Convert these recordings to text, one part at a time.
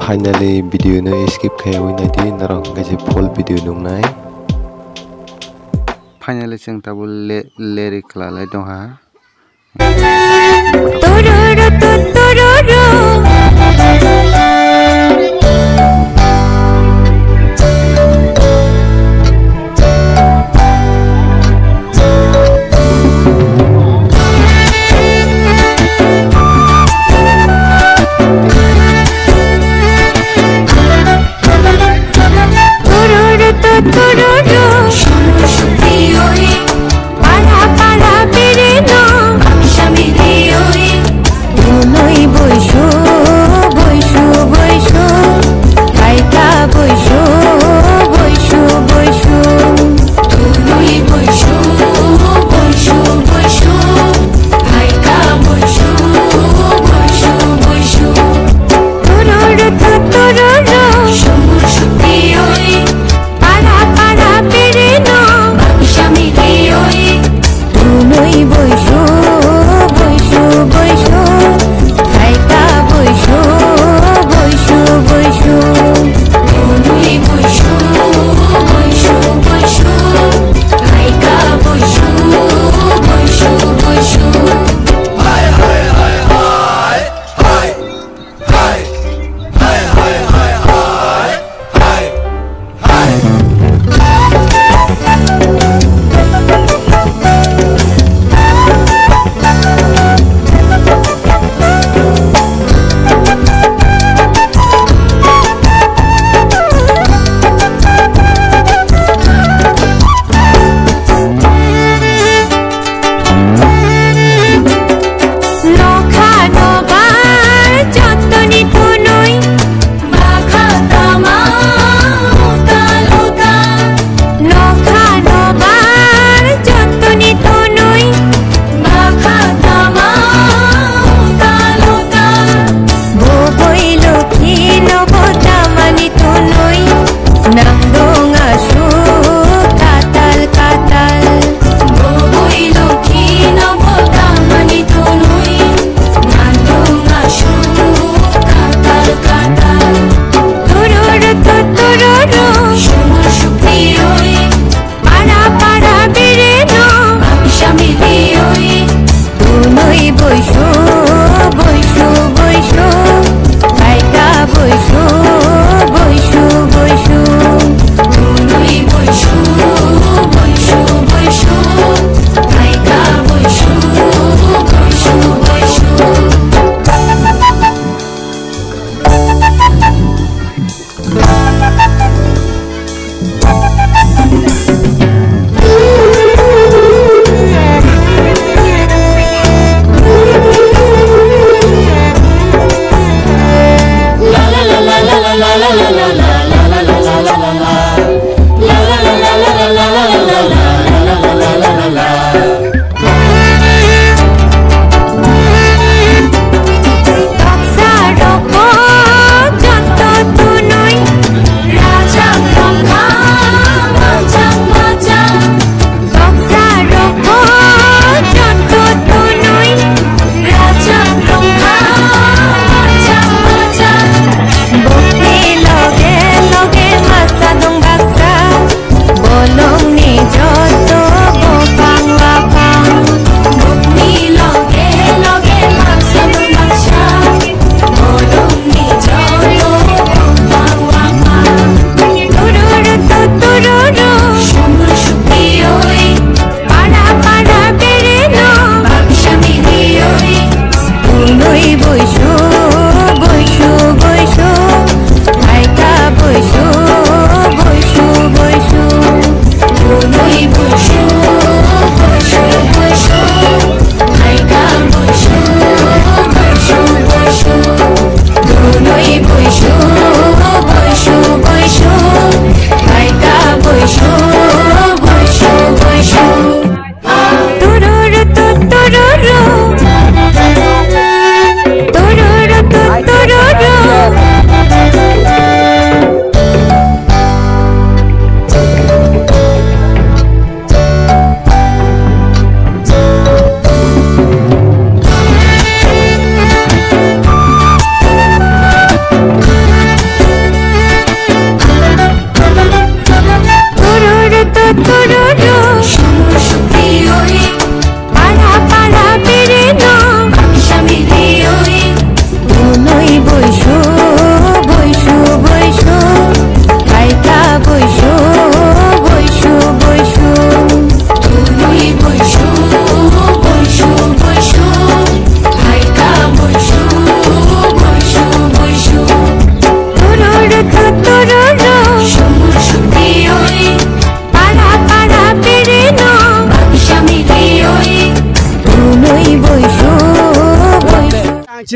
Finally video no skip kaya win ID narang kasi full video nung nai. Finally sing tabul lyric lalai dong ha. Boy,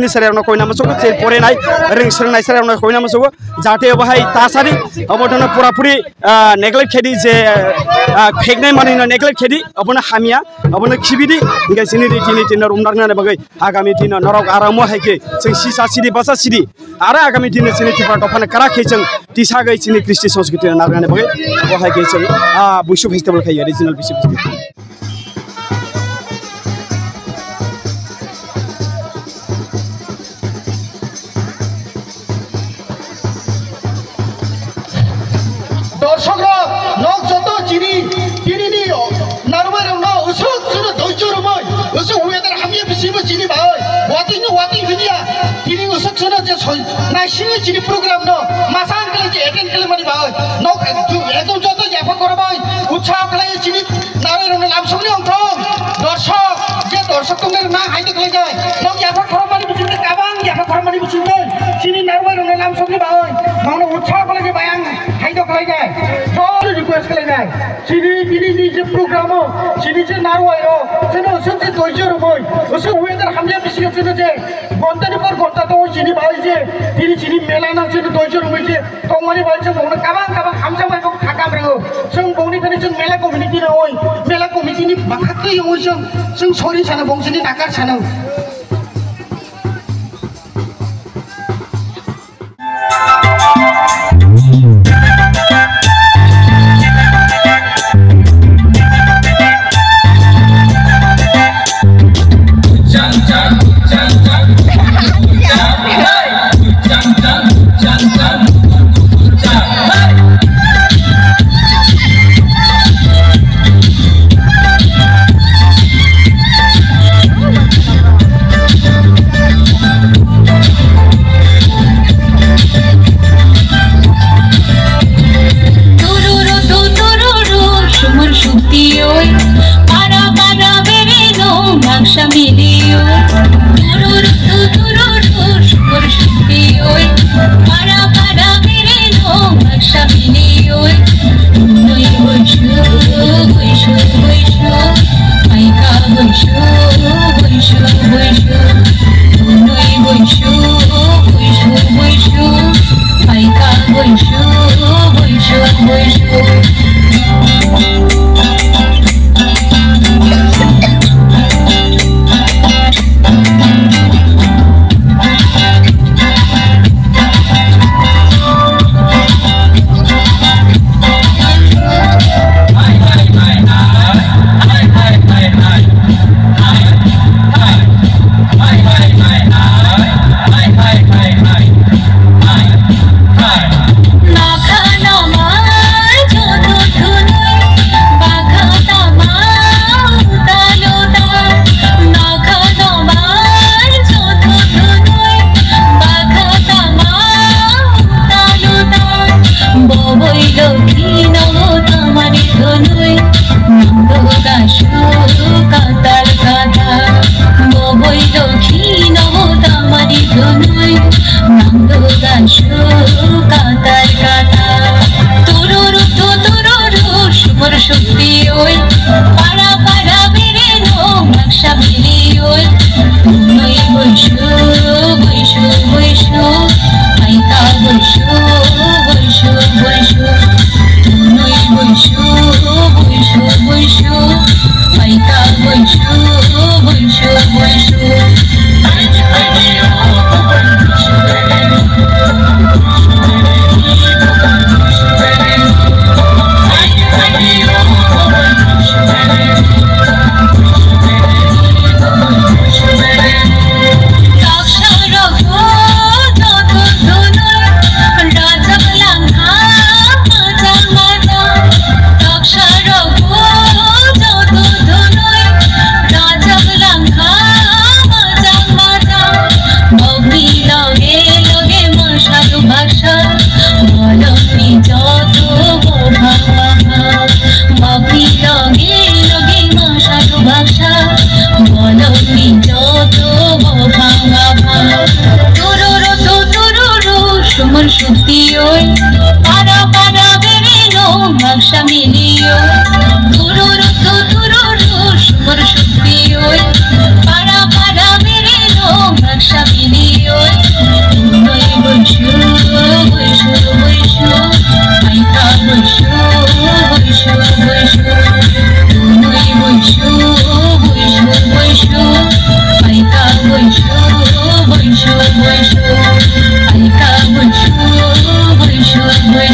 chini sarai na koi nama sogo che pore nai ring serang nai sarai na koi nama sogo jate bahai tasari abotona pura puri neglect khedi je phegnai mani na neglect khedi abona hamia abona khibidi inga chini ri tini tin rumdak na bagai agami tin norok aramo haike sing sisa sidi basa sidi ara agami tin chini tipa tofana kara khechang tisa gai chini kristi সংস্কৃতি na nargane bagai bo haike chang buishu festival khai regional buishu festival দর্শকরা লোক যত চিনি চিনি নি নারবার না ওসব শুনে ধৈর্য রমই ওসব ওয়েদার হামিয়ে বিসিব চিনি ভাই ওয়াতি ভিডিয়া চিনি ওসব শুনে যে নাইসিনি চিনি প্রোগ্রাম ন মাসান গলে যে অ্যাটেন্ড গলে মানি ভাই নক একদম যত জাফা করবাই উৎসাহ গলে চিনি নারবার নাম শুনি অংশ দর্শক যে দর্শক তোমরা না হাইতে গলে যায় নক জাফা করবানি বিসিতে কাবাং জাফা করবানি বিসিতে চিনি নারবার নাম শুনি ভাই মানো উৎসাহ গলে যে বায়াং হাইতে গলে যায় সব রিকোয়েস্ট গলে যায় চিনি চিনি যে প্রোগ্রাম চিনি যে নারওয়াইরো যেন ওসব যে ধৈর্য রমই ওসব ওয়েদার হামিয়ে বিসিব শুনে যে ঘন্টার পর ঘন্টা তো চিনি ভাই যে চিনি মেলা না যেন ধৈর্য রমই যে তোমারি ভাই যে মনে কাবাং হামজা মাইকো থাকাম রেও जों बौनिखानि जों मेला कमिटि ना ओइ मेला कमिटिनि बाखाखै ओइ जों सरि सानो बंसिनि नागार सानो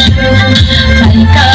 जायगा